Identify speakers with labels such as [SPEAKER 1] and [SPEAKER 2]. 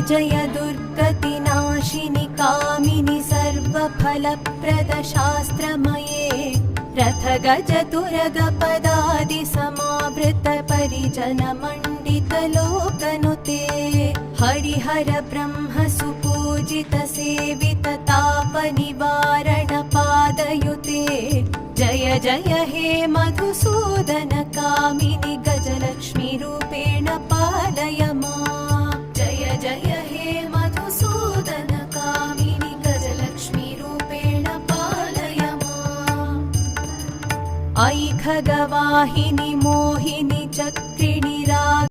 [SPEAKER 1] जय दुर्गतिनाशिनि कामिनि सर्वफलप्रदशास्त्रमये रथगजतुरगपदादि समावृत परिजनमण्डितलोकनुते हरिहर ब्रह्म सुपूजित सेवित तापनिवारण पादयुते जय जय हे मधुसूदन कामिनि गजलक्ष्मी रूपेण पालय माम् जय जय हे मधुसूदन कामिनि गजलक्ष्मी रूपेण पालय माम् ऐ खगवाहिनि मोहिनि चक्रिणि